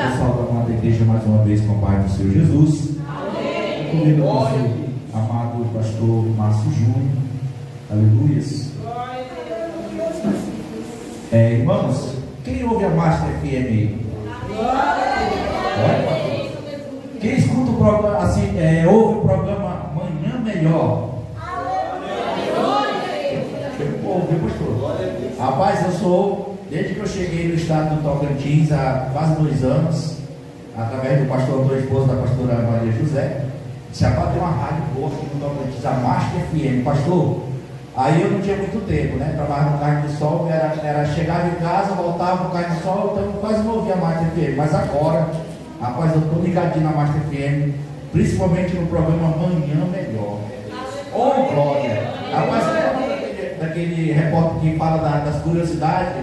Quero saudar a amada igreja mais uma vez com a paz do Senhor Jesus. Amém. Convido o nosso amado pastor Márcio Júnior. Aleluia. Irmãos, quem ouve a Master FM aí? Quem escuta o programa, assim, ouve o programa Manhã Melhor? Ouviu, pastor? Rapaz, eu sou, desde que eu cheguei no estado do Tocantins, há quase 2 anos, através do pastor Antônio, esposo da pastora Maria José, se abateu uma rádio boa aqui no Tocantins, a Master FM, pastor. Aí eu não tinha muito tempo, né? Trabalhava no carro de sol, era chegava em casa, voltava no carro de sol, então quase não ouvia a Master FM. Mas agora, rapaz, eu estou ligadinho na Master FM, principalmente no programa Manhã Melhor. Oh, glória! Rapaz, daquele repórter que fala das curiosidades,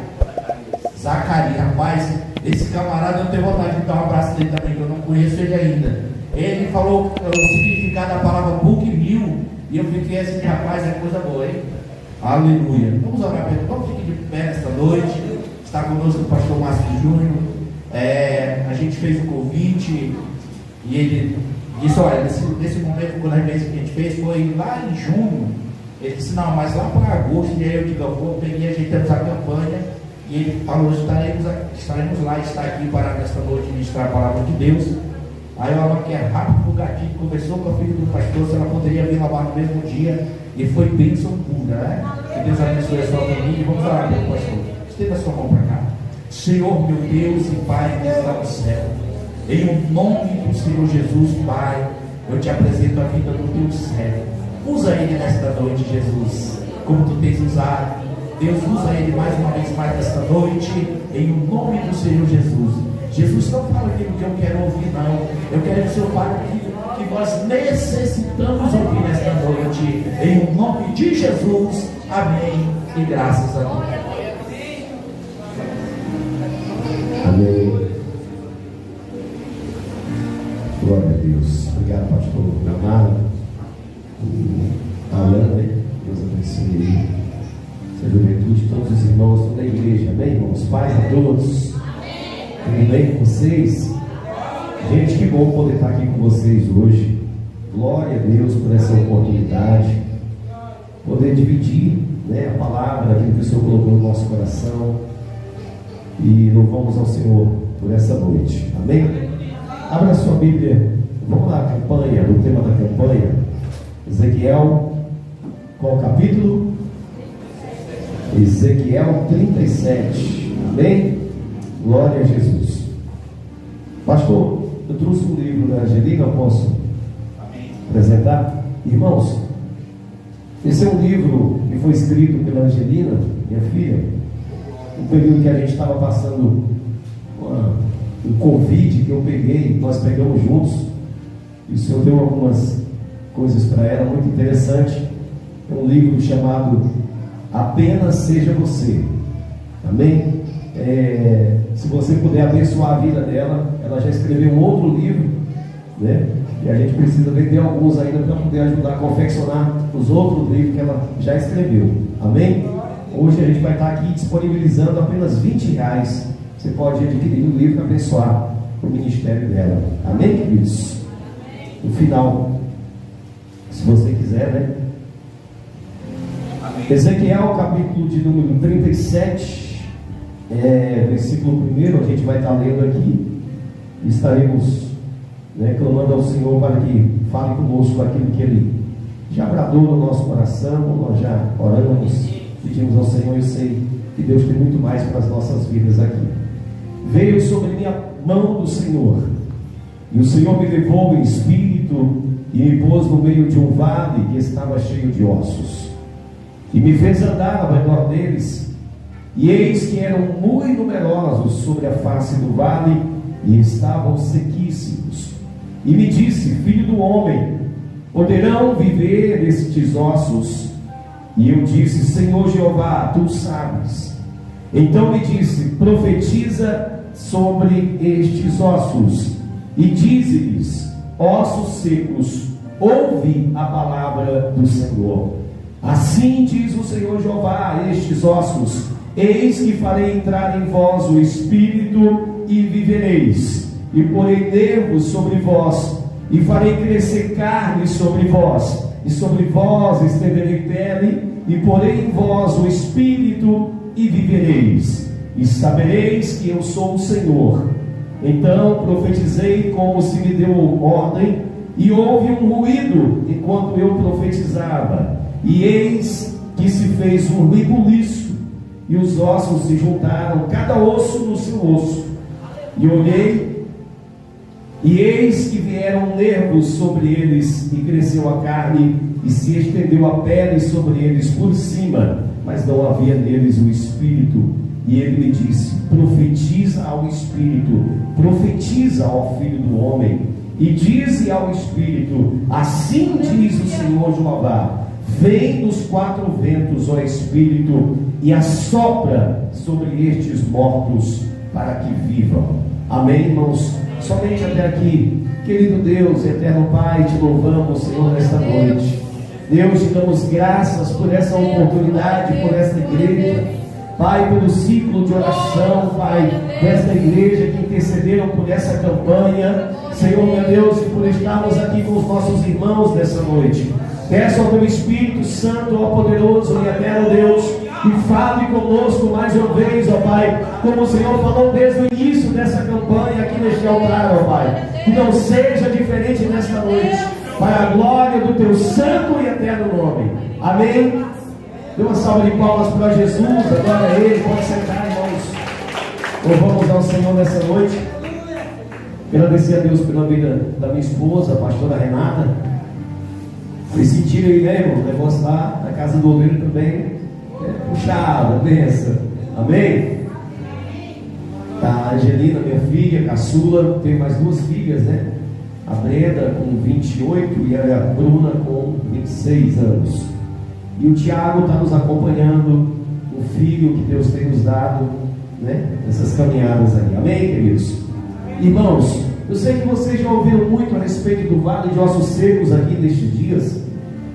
Zacarias, rapaz, esse camarada eu tenho vontade de dar um abraço dele também, que eu não conheço ele ainda. Ele falou o significado da palavra book mil, e eu fiquei assim, rapaz, é coisa boa, hein? Aleluia. Vamos orar, Pedro. Vamos ficar de pé nesta noite. Está conosco o pastor Márcio Júnior. A gente fez o convite e ele disse, olha, nesse momento, quando a gente fez, foi lá em junho. Ele disse, não, mas lá para agosto. E aí eu digo, eu vou, peguei, ajeitamos a campanha. E ele falou, estaremos lá, está aqui para nesta noite ministrar a palavra de Deus. Aí ela que é rápido no gatinho, conversou com a filha do pastor, se ela poderia vir lavar no mesmo dia, e foi bênção pura, né? Que Deus abençoe a sua família. Vamos orar pelo pastor. Estenda a sua mão para cá. Senhor, meu Deus e Pai que está no céu, em o nome do Senhor Jesus, Pai, eu te apresento a vida do teu servo. Usa ele nesta noite, Jesus, como tu tens usado. Deus, usa ele mais uma vez mais nesta noite, em o nome do Senhor Jesus. Jesus, não fala aquilo que eu quero ouvir, não. Eu quero que o Senhor fale aquilo que nós necessitamos ouvir nesta noite. Em nome de Jesus. Amém. E graças a Deus. Amém. Glória a Deus. Obrigado, pastor Leonardo. Alan, né? Deus abençoe essa juventude, todos os irmãos, toda a igreja. Amém, irmãos? Paz a todos. Tudo bem com vocês? Gente, que bom poder estar aqui com vocês hoje. Glória a Deus por essa oportunidade. Poder dividir, né, a palavra, aquilo que o Senhor colocou no nosso coração. E louvamos ao Senhor por essa noite. Amém? Abra a sua Bíblia. Vamos lá, a campanha, o tema da campanha. Ezequiel, qual capítulo? Ezequiel 37. Amém? Glória a Jesus. Pastor, eu trouxe um livro da Angelina, eu posso apresentar? Irmãos, esse é um livro que foi escrito pela Angelina, minha filha, no período que a gente estava passando o Covid que eu peguei, nós pegamos juntos, e o Senhor deu algumas coisas para ela, muito interessante. É um livro chamado Apenas Seja Você. Amém? Se você puder abençoar a vida dela, ela já escreveu um outro livro, né? E a gente precisa vender alguns ainda para poder ajudar a confeccionar os outros livros que ela já escreveu. Amém? Hoje a gente vai estar aqui disponibilizando apenas R$20. Você pode adquirir o livro e abençoar o ministério dela. Amém, queridos? No final, se você quiser, né? Ezequiel, capítulo de número 37, versículo 1, a gente vai estar lendo aqui. Estaremos, né, clamando ao Senhor para que fale conosco aquilo que Ele já bradou no nosso coração. Nós já oramos, pedimos ao Senhor. Eu sei que Deus tem muito mais para as nossas vidas aqui. Veio sobre mim a mão do Senhor, e o Senhor me levou em espírito e me pôs no meio de um vale que estava cheio de ossos, e me fez andar ao redor deles, e eis que eram muito numerosos sobre a face do vale, e estavam sequíssimos. E me disse: filho do homem, poderão viver estes ossos? E eu disse: Senhor Jeová, tu sabes. Então me disse: profetiza sobre estes ossos, e dize-lhes: ossos secos, ouve a palavra do Senhor. Assim diz o Senhor Jeová a estes ossos: eis que farei entrar em vós o Espírito, e vivereis, e porei nervos sobre vós, e farei crescer carne sobre vós, e sobre vós estenderei pele, e porei em vós o espírito, e vivereis, e sabereis que eu sou o Senhor. Então profetizei como se me deu ordem, e houve um ruído enquanto eu profetizava, e eis que se fez um rebuliço, e os ossos se juntaram, cada osso no seu osso. E olhei, e eis que vieram nervos sobre eles, e cresceu a carne, e se estendeu a pele sobre eles por cima, mas não havia neles o espírito. E ele me disse: profetiza ao espírito, profetiza ao filho do homem, e dize ao espírito: assim diz o Senhor Jeová, vem dos quatro ventos, ó espírito, e assopra sobre estes mortos, para que vivam. Amém, irmãos? Somente até aqui. Querido Deus, eterno Pai, te louvamos, Senhor, nesta noite. Deus, te damos graças por essa oportunidade, por esta igreja, Pai, pelo ciclo de oração, Pai, desta igreja que intercederam por essa campanha, Senhor, meu Deus, e por estarmos aqui com os nossos irmãos nessa noite. Peço ao teu Espírito Santo, ó poderoso e eterno Deus, que fale conosco mais uma vez, ó Pai, como o Senhor falou desde o início dessa campanha aqui neste altar, ó Pai, que não seja diferente nesta noite, para a glória do teu santo e eterno nome. Amém. Dê uma salva de palmas para Jesus, agora é Ele, pode sentar, irmãos. Louvamos ao Senhor nessa noite. Agradecer a Deus pela vida da minha esposa, a pastora Renata. Vocês sentiram aí, né, irmão? O negócio lá na casa do Oleiro também é puxado, benção. Amém? Tá a Angelina, minha filha, caçula, tem mais duas filhas, né? A Brenda com 28 e a Bruna com 26 anos. E o Tiago está nos acompanhando, o filho que Deus tem nos dado, né? Essas caminhadas aí. Amém, queridos? Irmãos, eu sei que vocês já ouviram muito a respeito do Vale de Ossos Secos aqui nestes dias,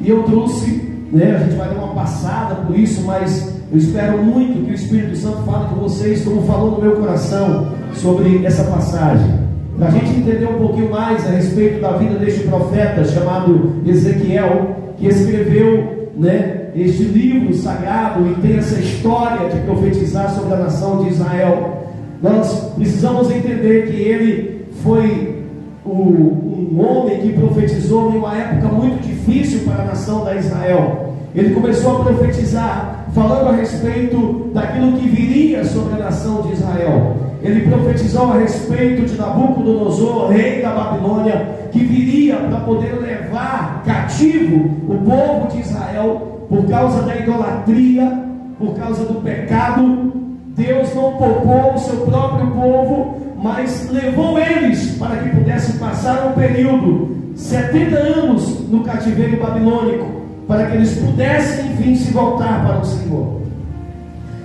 e eu trouxe, né? A gente vai dar uma passada por isso, mas eu espero muito que o Espírito Santo fale com vocês, como falou no meu coração, sobre essa passagem, para a gente entender um pouquinho mais a respeito da vida deste profeta chamado Ezequiel, que escreveu, né, este livro sagrado e tem essa história de profetizar sobre a nação de Israel. Nós precisamos entender que ele foi um homem que profetizou em uma época muito difícil para a nação da Israel. Ele começou a profetizar falando a respeito daquilo que viria sobre a nação de Israel. Ele profetizou a respeito de Nabucodonosor, rei da Babilônia, que viria para poder levar cativo o povo de Israel por causa da idolatria, por causa do pecado. Deus não poupou o seu próprio povo, mas levou eles para que pudessem passar um período, 70 anos no cativeiro babilônico, para que eles pudessem enfim se voltar para o Senhor.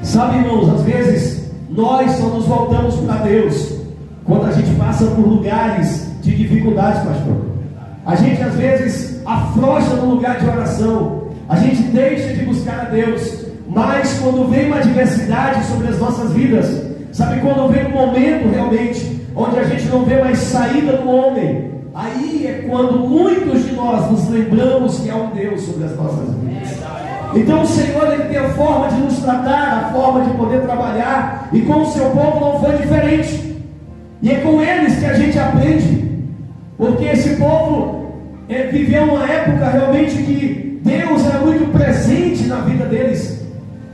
Sabe, irmãos, às vezes nós só nos voltamos para Deus quando a gente passa por lugares de dificuldades, pastor. A gente às vezes afrouxa no lugar de oração, a gente deixa de buscar a Deus, mas quando vem uma adversidade sobre as nossas vidas, sabe, quando vem um momento realmente onde a gente não vê mais saída do homem, aí é quando muitos de nós nos lembramos que há um Deus sobre as nossas vidas. Então o Senhor, Ele tem a forma de nos tratar, a forma de poder trabalhar, e com o seu povo não foi diferente. E é com eles que a gente aprende, porque esse povo viveu uma época realmente que Deus era muito presente na vida deles,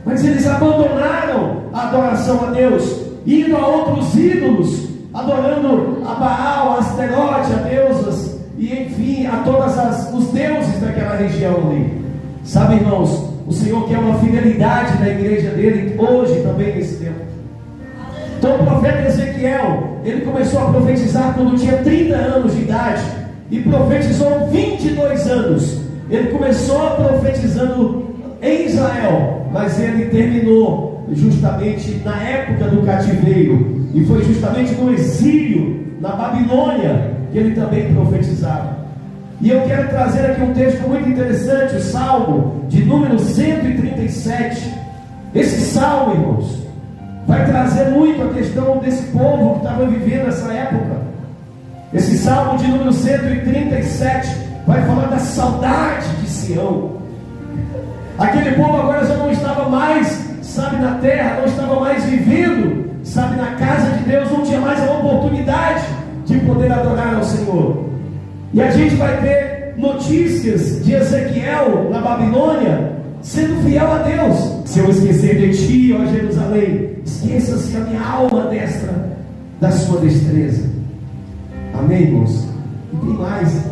mas eles abandonaram a adoração a Deus, indo a outros ídolos, adorando a Baal, a Asterote, a deusas, e enfim, a todos os deuses daquela região ali. Sabe, irmãos, o Senhor quer uma fidelidade na igreja dele hoje também nesse tempo. Então o profeta Ezequiel, ele começou a profetizar quando tinha 30 anos de idade, e profetizou 22 anos. Ele começou profetizando em Israel, mas ele terminou justamente na época do cativeiro, e foi justamente no exílio na Babilônia que ele também profetizava. E eu quero trazer aqui um texto muito interessante, o Salmo de número 137. Esse salmo, irmãos, vai trazer muito a questão desse povo que estava vivendo essa época. Esse salmo de número 137 vai falar da saudade de Sião. Aquele povo agora já não estava mais, sabe, na terra, não estava mais vivendo, sabe, na casa de Deus, não tinha mais a oportunidade de poder adorar ao Senhor. E a gente vai ter notícias de Ezequiel na Babilônia sendo fiel a Deus. Se eu esquecer de ti, ó Jerusalém, esqueça-se a minha alma destra da sua destreza. Amém, irmãos? E tem mais.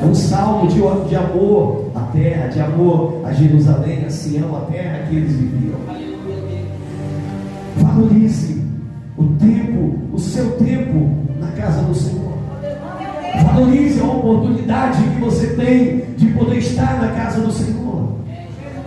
É um salmo de amor à terra, de amor a Jerusalém, a Sião, a terra que eles viviam. Valorize o tempo, o seu tempo na casa do Senhor. Valorize a oportunidade que você tem de poder estar na casa do Senhor.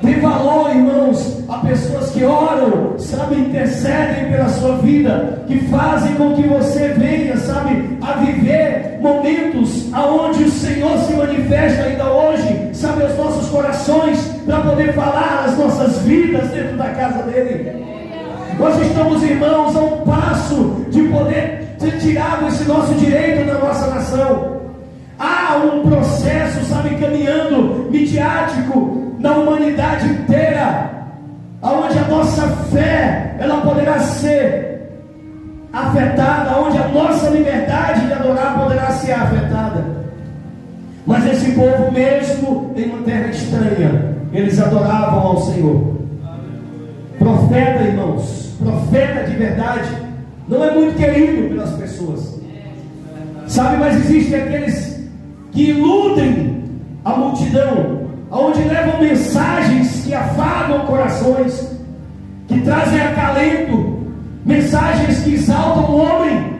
Dê valor, irmãos, a pessoas que oram, sabe, intercedem pela sua vida, que fazem com que você venha, sabe, a viver momentos aonde o Senhor se manifesta ainda hoje, sabe, aos nossos corações, para poder falar as nossas vidas dentro da casa dele. Nós estamos, irmãos, a um passo de poder ter tirado esse nosso direito da nossa nação. Há um processo, sabe, caminhando midiático na humanidade inteira, aonde a nossa fé ela poderá ser afetada, onde a nossa liberdade de adorar poderá ser afetada. Mas esse povo, mesmo em uma terra estranha, eles adoravam ao Senhor. Profeta, irmãos, profeta de verdade, não é muito querido pelas pessoas, sabe, mas existem aqueles que iludem a multidão, onde levam mensagens que afagam corações, que trazem acalento, mensagens que exaltam o homem.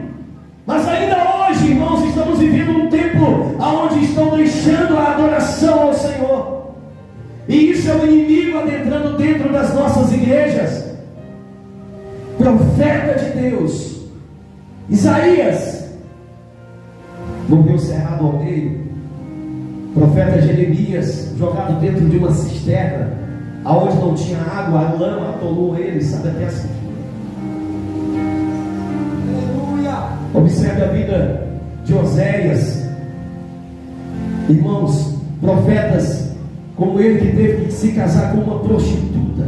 Mas ainda hoje, irmãos, estamos vivendo um tempo onde estão deixando a adoração ao Senhor, e isso é o inimigo adentrando dentro das nossas igrejas. Profeta de Deus, Isaías morreu cerrado ao meio. Profeta Jeremias, jogado dentro de uma cisterna, aonde não tinha água, a lama atolou ele, sabe, até a cintura. Aleluia! Observe a vida de Oséias. Irmãos, profetas como ele, que teve que se casar com uma prostituta,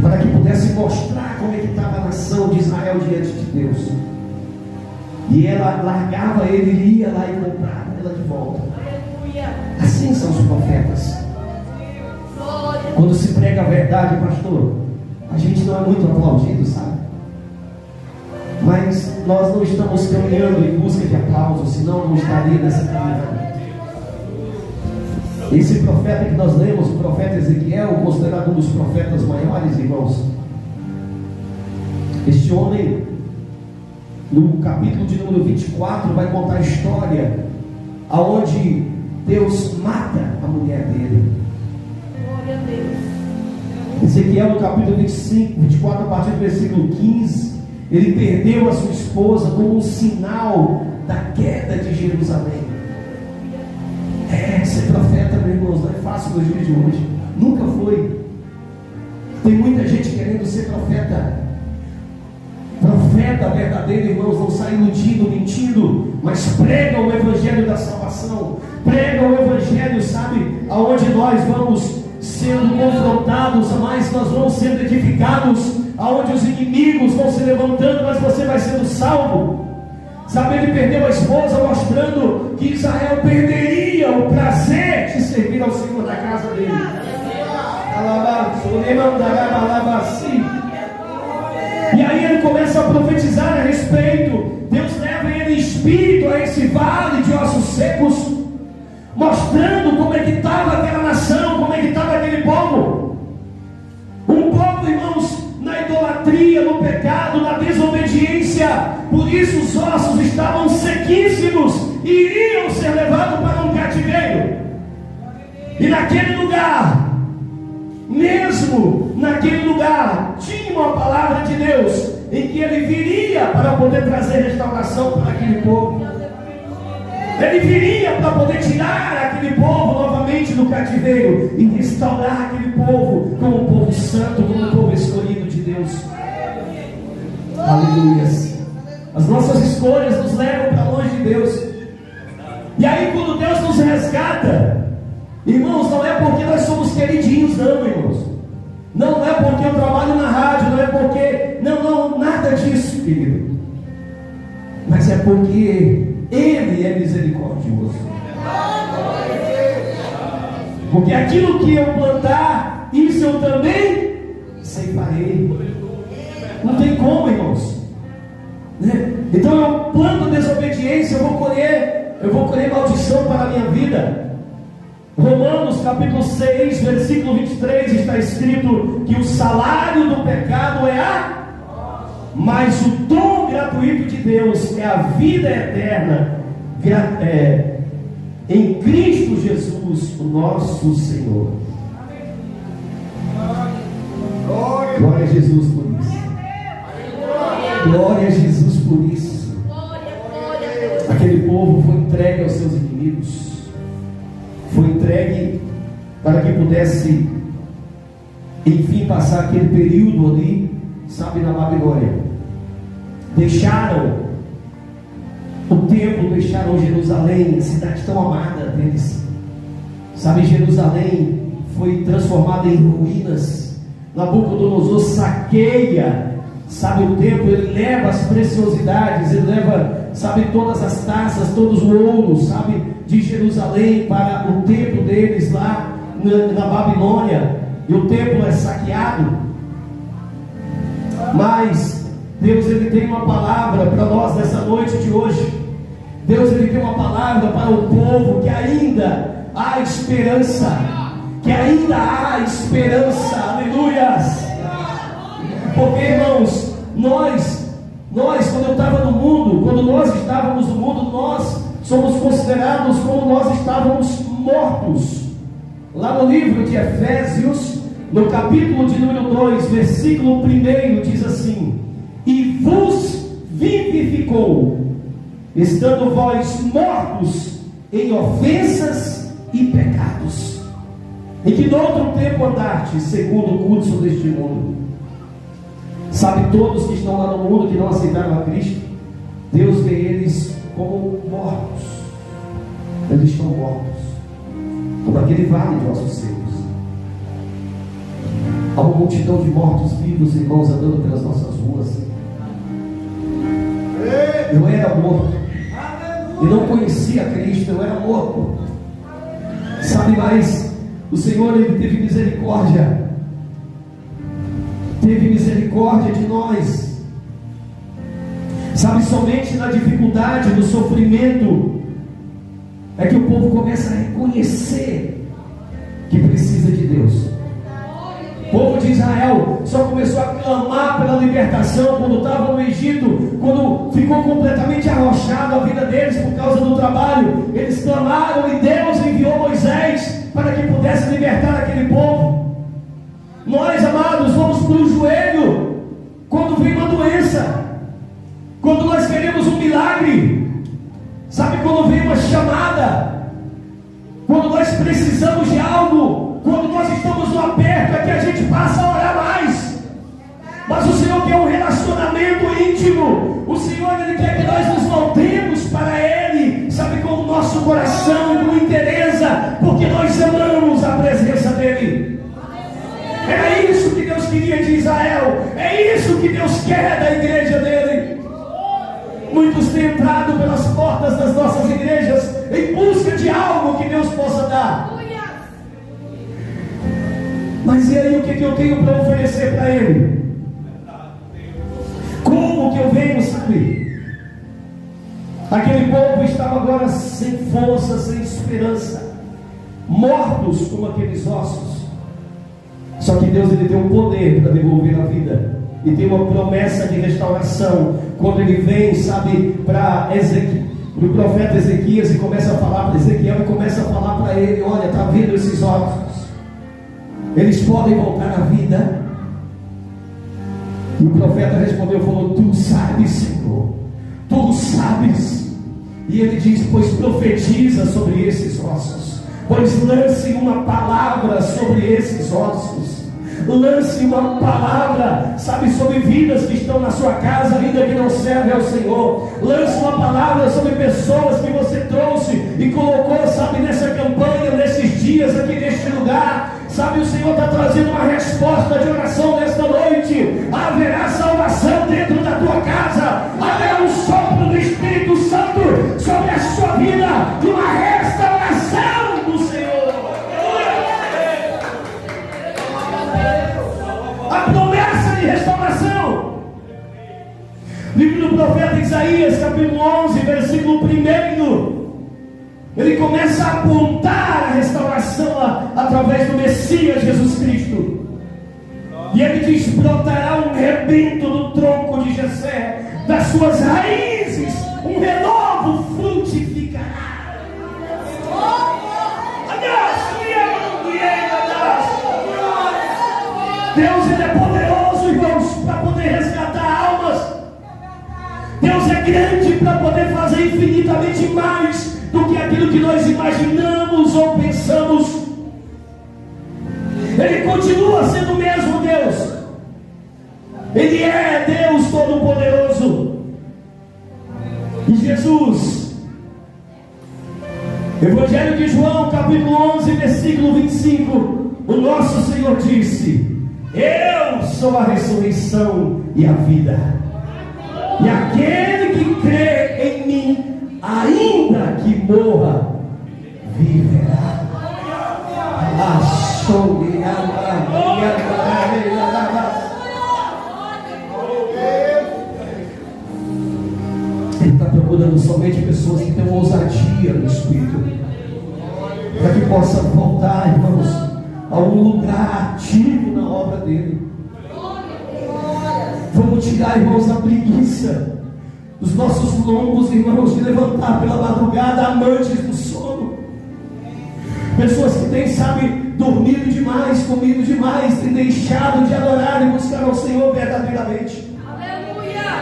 para que pudesse mostrar como é que estava a nação de Israel diante de Deus. E ela largava ele, ele ia lá e comprava ela de volta. Assim são os profetas. Quando se prega a verdade, pastor, a gente não é muito aplaudido, sabe? Mas nós não estamos caminhando em busca de aplausos, senão não estaria nessa caminhada. Esse profeta que nós lemos, o profeta Ezequiel, considerado um dos profetas maiores, irmãos, este homem, no capítulo de número 24, vai contar a história aonde Deus mata a mulher dele. Glória a Deus. Ezequiel, no capítulo 24, a partir do versículo 15, ele perdeu a sua esposa como um sinal da queda de Jerusalém. Ser profeta, meus irmãos, não é fácil nos dias de hoje. Nunca foi. Tem muita gente querendo ser profeta. Profeta verdadeiro, irmãos, não sai iludindo, mentindo, mas prega o evangelho da salvação. Prega o evangelho, sabe, aonde nós vamos sendo confrontados, mas nós vamos sendo edificados, aonde os inimigos vão se levantando, mas você vai sendo salvo. Sabe, ele perdeu a esposa, mostrando que Israel perderia o prazer de servir ao Senhor da casa dele. E aí ele começa a profetizar a respeito. Deus leva ele em espírito a esse vale de ossos secos, mostrando como é que estava aquela nação, como é que estava aquele povo. Um povo, irmãos, na idolatria, no pecado, na desobediência. Por isso os ossos estavam sequíssimos e iriam ser levados para um cativeiro. E naquele lugar, mesmo naquele lugar, tinha uma palavra de Deus, em que ele viria para poder trazer restauração para aquele povo. Ele viria para poder tirar aquele povo novamente do cativeiro e restaurar aquele povo como um povo santo, como um povo escolhido de Deus. Aleluia. As nossas escolhas nos levam para longe de Deus. E aí quando Deus nos resgata, irmãos, não é porque nós somos queridinhos, não, irmãos. Não é porque eu trabalho na rádio, não é porque... Não, nada disso, querido. Mas é porque Ele é misericordioso. Porque aquilo que eu plantar, isso eu também ceifarei. Não tem como, irmãos, né? Então eu planto desobediência, eu vou colher maldição para a minha vida. Romanos capítulo 6, versículo 23, está escrito que o salário do pecado é a... Mas o dom gratuito de Deus é a vida eterna em Cristo Jesus, o nosso Senhor. Glória a Jesus por isso. Glória a Jesus por isso. Aquele povo foi entregue aos seus inimigos. Foi entregue para que pudesse, enfim, passar aquele período ali, sabe, na Babilônia. Deixaram o templo, deixaram Jerusalém, a cidade tão amada deles. Sabe, Jerusalém foi transformada em ruínas. Nabucodonosor saqueia, sabe, o templo. Ele leva as preciosidades, ele leva, sabe, todas as taças, todos o ouro, sabe, de Jerusalém para o templo deles lá na Babilônia. E o templo é saqueado. Mas Deus, Ele tem uma palavra para nós nessa noite de hoje. Deus, Ele tem uma palavra para o povo, que ainda há esperança, que ainda há esperança, aleluias. Porque, irmãos, nós quando eu estava no mundo, quando nós estávamos no mundo, nós somos considerados como nós estávamos mortos. Lá no livro de Efésios, no capítulo de número 2, versículo 1, diz assim: e vos vivificou, estando vós mortos em ofensas e pecados, em que noutro tempo andastes segundo o curso deste mundo. Sabe, todos que estão lá no mundo, que não aceitaram a Cristo, Deus vê eles como mortos. Eles estão mortos, como aquele vale de ossos secos. Há uma multidão de mortos vivos, irmãos, andando pelas nossas ruas. Eu era morto e não conhecia Cristo, eu era morto. Sabe, mas o Senhor, Ele teve misericórdia. Teve misericórdia de nós. Sabe, somente na dificuldade, no sofrimento, é que o povo começa a reconhecer que precisa de Deus. O povo de Israel só começou a clamar pela libertação quando estava no Egito, quando ficou completamente arrochado a vida deles por causa do trabalho. Eles clamaram e Deus enviou Moisés para que pudesse libertar aquele povo. Nós, amados, vamos para o joelho quando vem uma doença, quando nós queremos um milagre, sabe, quando vem uma chamada, quando nós precisamos de algo, quando nós estamos no aperto, é que a gente passa a orar mais. Mas o Senhor quer um relacionamento íntimo. O Senhor, Ele quer que nós nos voltemos para Ele, sabe, com o nosso coração, com interesse, porque nós amamos a presença dEle. É isso que Deus queria de Israel, é isso que Deus quer da igreja dEle. Muitos têm entrado pelas portas das nossas igrejas em busca de algo que Deus possa dar. Mas e aí, o que eu tenho para oferecer para Ele? Como que eu venho, sabe? Aquele povo estava agora sem força, sem esperança, mortos como aqueles ossos. Só que Deus, Ele tem um poder para devolver a vida, e tem uma promessa de restauração. Quando Ele vem, sabe, para o profeta Ezequias, e começa a falar para Ezequiel, e começa a falar para ele: olha, está vendo esses ossos? Eles podem voltar à vida? E o profeta respondeu, falou: tu sabes, Senhor, tu sabes. E ele diz: pois profetiza sobre esses ossos, pois lance uma palavra sobre esses ossos. Lance uma palavra, sabe, sobre vidas que estão na sua casa, ainda que não servem ao Senhor. Lance uma palavra sobre pessoas que você trouxe e colocou, sabe, nessa campanha, nesses dias aqui neste lugar. Sabe, o Senhor está trazendo uma resposta de oração nesta noite. Haverá salvação dentro da tua casa. Haverá um sopro do Espírito Santo sobre a sua vida, de uma restauração do Senhor. A promessa de restauração. Livro do profeta Isaías, capítulo 11, versículo 1. Ele começa a apontar a restauração através do Messias Jesus Cristo. E ele diz: brotará um rebento do tronco de Jessé, das suas raízes um renovo frutificará. Deus, ele é poderoso, irmãos, para poder resgatar almas. Deus é grande para poder fazer infinitamente mais do que aquilo que nós imaginamos ou pensamos. Ele continua sendo o mesmo Deus. Ele é Deus Todo-Poderoso. E Jesus, Evangelho de João, capítulo 11, versículo 25, o nosso Senhor disse: eu sou a ressurreição e a vida, e aquele que crê em mim, ainda que morra, viverá. Ele está procurando somente pessoas que tenham ousadia no Espírito, para que possa voltar, irmãos, a um lugar ativo na obra dele. Vamos tirar, irmãos, a preguiça dos nossos lombos, irmãos, de levantar pela madrugada, amantes do sono. Pessoas que têm, sabe, dormido demais, comido demais, têm deixado de adorar e buscar ao Senhor verdadeiramente.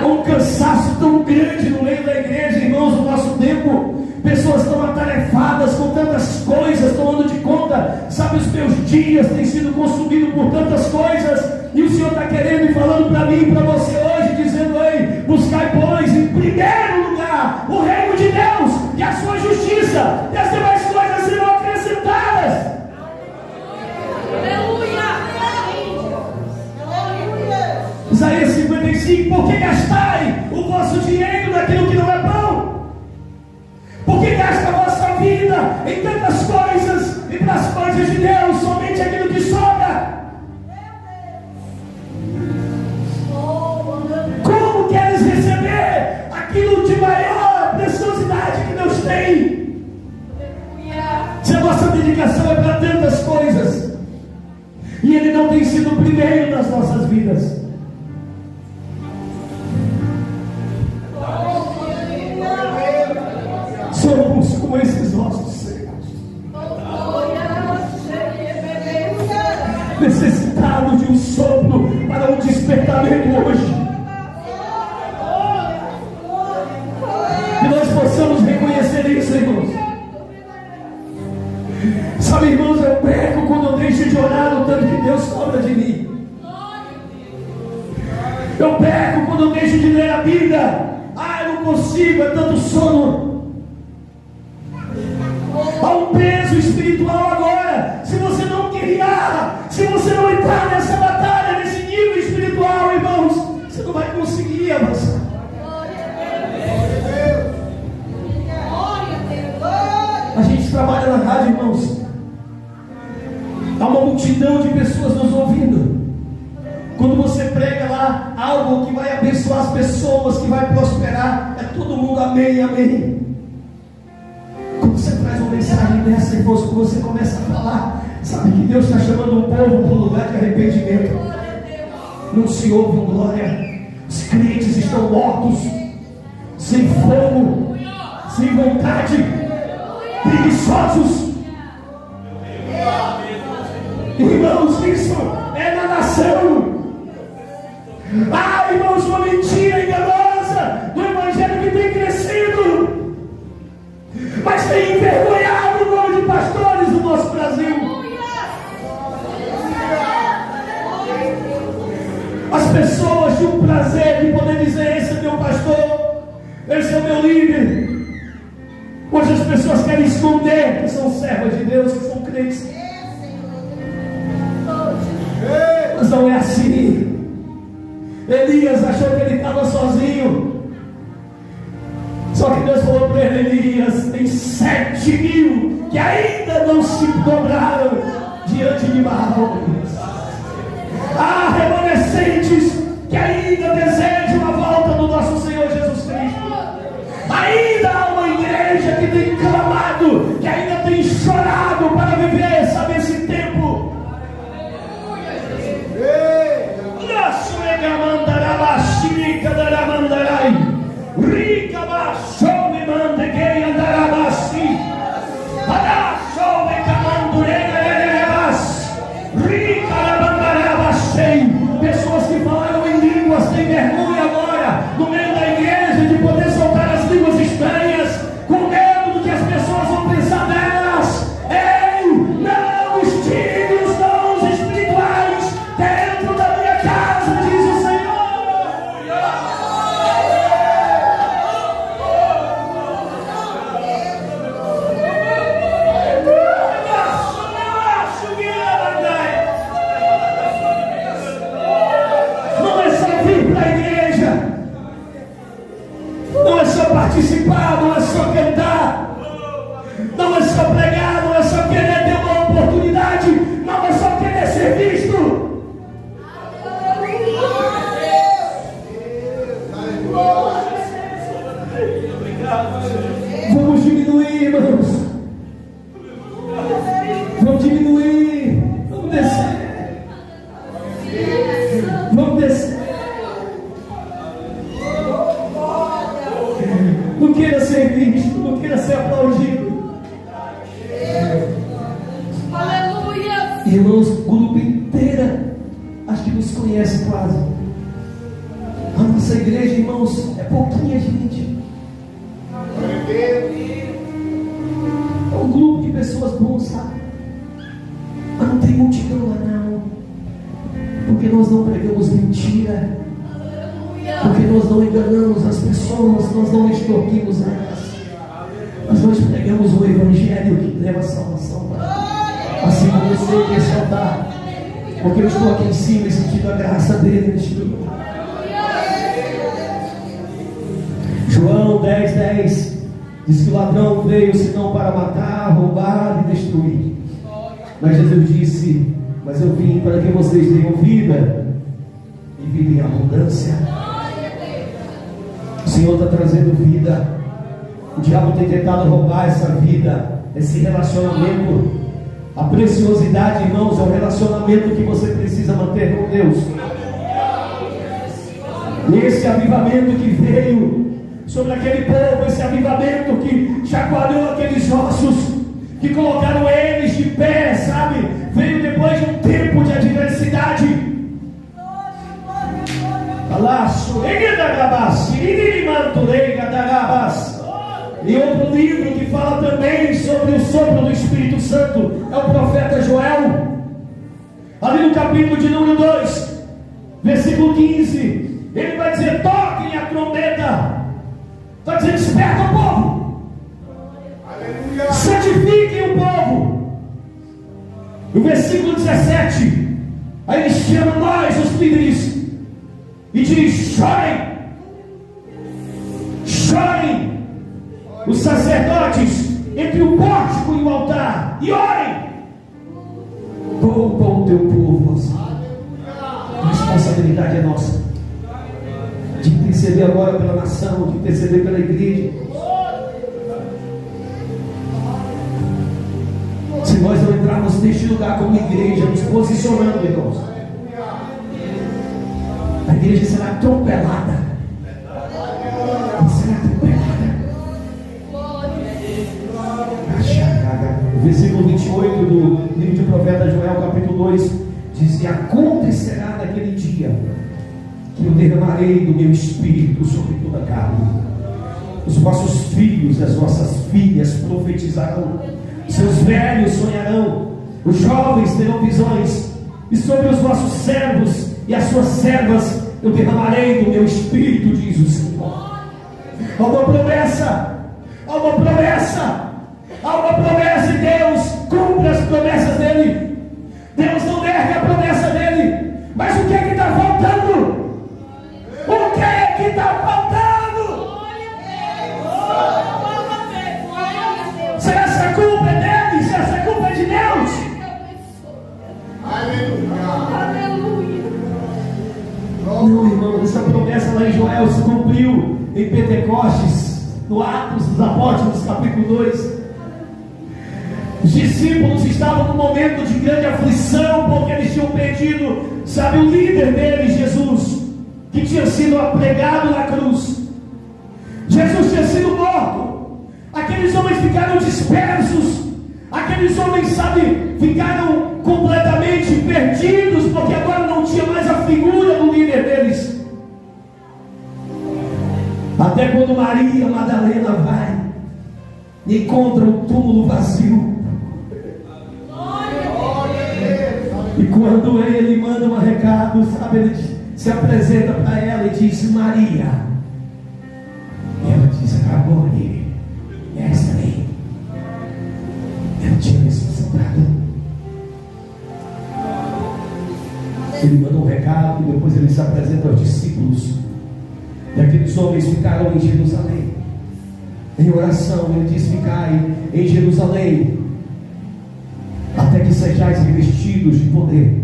Um cansaço tão grande no meio da igreja, irmãos, no nosso tempo. Pessoas tão atarefadas com tantas coisas, tomando de conta, sabe, os meus dias têm sido consumidos por tantas coisas. E o Senhor está querendo e falando para mim e para você hoje, dizendo: ei, buscai, pois, em primeiro lugar o reino de Deus e a sua justiça, e as demais coisas serão acrescentadas. Isaías 55: por que gastai o vosso dinheiro naquilo que não é pão? Por que gasta a vossa vida em tantas coisas, e para as coisas de Deus somente aquilo que sobra? Como queres receber aquilo de maior preciosidade que Deus tem? Se a nossa dedicação é para tantas coisas, e Ele não tem sido o primeiro nas nossas vidas. Somos como esses ossos secos, necessitados de um sopro para um despertamento hoje. Que nós possamos reconhecer isso, irmãos. Sabe, irmãos, eu peco quando eu deixo de orar no tanto que Deus cobra de mim. Eu peco quando eu deixo de ler a Bíblia. Eu não consigo, é tanto sono. Há um peso espiritual agora. Se você não guerrear, se você não entrar nessa batalha, nesse nível espiritual, irmãos, você não vai conseguir avançar. A gente trabalha na rádio, irmãos. Há uma multidão de pessoas nos ouvindo. Quando você prega lá algo que vai abençoar as pessoas, que vai prosperar, é todo mundo amém, amém. Quando você traz uma mensagem dessa, irmãos, quando você começa a falar, sabe que Deus está chamando o povo para um lugar de arrependimento. Não se ouve um glória. Os crentes estão mortos, sem fogo, sem vontade, preguiçosos. Irmãos, isso é na nação. Irmãos, uma mentira enganosa do evangelho que tem crescido, mas tem envergonhado o nome de pastores do nosso Brasil. esse é o meu líder. Hoje as pessoas querem esconder que são servas de Deus, que são crentes. Mas não é assim. Elias achou que ele estava sozinho. Só que Deus falou para ele: Elias, tem 7.000 que ainda não se dobraram diante de Baal. Há remanescentes que ainda desejam a volta do nosso Senhor Jesus Cristo. Ainda há uma igreja que tem clamado, que ainda tem chorado para viver, sabe, esse tempo. Pessoas que falaram em línguas têm vergonha agora no meio da igreja de poder soltar as línguas estranhas, com medo do que as pessoas vão pensar delas. Ei, não estire os dons espirituais dentro da minha casa, diz o Senhor. Não é só vir para a igreja, não é só participar, não é só cantar, não é só pregar, não é só querer ter uma oportunidade, não é só querer ser visto. Vamos diminuir, irmãos. Vamos diminuir. Vamos descer. Vamos descer. Não queira ser visto, não queira ser aplaudido. Aleluia. Irmãos, o grupo inteira acho que nos conhece quase. A nossa igreja, irmãos, é pouquinha gente. É um grupo de pessoas bons, sabe? Mas não tem multidão lá não. Porque nós não pregamos mentira. Porque nós não enganamos as pessoas, nós não extorquimos elas. Mas nós pregamos o evangelho que leva a salvação. Assim como eu sei que exaltar, porque eu estou aqui em cima e sentindo a graça dele neste lugar. João 10:10 diz que o ladrão veio senão para matar, roubar e destruir. Mas Jesus disse: mas eu vim para que vocês tenham vida e vida em abundância. O Senhor está trazendo vida. O diabo tem tentado roubar essa vida, esse relacionamento. A preciosidade, irmãos, é o relacionamento que você precisa manter com Deus. E esse avivamento que veio sobre aquele povo, esse avivamento que chacoalhou aqueles ossos, que colocaram eles de pé, sabe? Veio depois de um tempo de adversidade. E outro livro que fala também sobre o sopro do Espírito Santo é o profeta Joel. Ali no capítulo de número 2, versículo 15, ele vai dizer: toquem a trombeta. Está dizendo: desperta o povo, santifiquem o povo. No versículo 17, aí ele chama nós, os líderes, e diz: chorem, chorem os sacerdotes entre o pórtico e o altar, e orem. Poupa o teu povo. A responsabilidade é nossa, de interceder agora pela nação, de interceder pela igreja. Se nós não entrarmos neste lugar como igreja, nos posicionando, irmãos, a igreja será atropelada. Será atropelada. O versículo 28 do livro do profeta Joel, capítulo 2, diz: e acontecerá naquele dia que eu derramarei do meu espírito sobre toda a carne. Os vossos filhos e as vossas filhas profetizarão, seus velhos sonharão, os jovens terão visões, e sobre os vossos servos e as suas servas eu derramarei do meu espírito, diz o Senhor. Há uma promessa. Há uma promessa. Há uma promessa e Deus cumpre as promessas dele. Deus não nega a promessa dele. Mas o que é que está faltando? O que é que está faltando? Se essa culpa é dele, se essa culpa é de Deus. Não, irmão, essa promessa lá em Joel se cumpriu em Pentecostes, no Atos dos Apóstolos, capítulo 2. Os discípulos estavam num momento de grande aflição, porque eles tinham perdido, sabe, o líder deles, Jesus, que tinha sido pregado na cruz. Jesus tinha sido morto. Aqueles homens ficaram dispersos. Aqueles homens, sabe, ficaram completamente perdidos, porque agora não tinha mais a figura do líder deles. Até quando Maria Madalena vai e encontra o túmulo vazio. E quando ele manda um recado, sabe, ele se apresenta para ela e diz: Maria. E ela diz: Rabboni, mestre, eu tinha ressuscitado. Ele manda um recado e depois ele se apresenta aos discípulos. E aqueles homens ficaram em Jerusalém em oração. Ele diz: ficai em Jerusalém até que sejais revestidos de poder.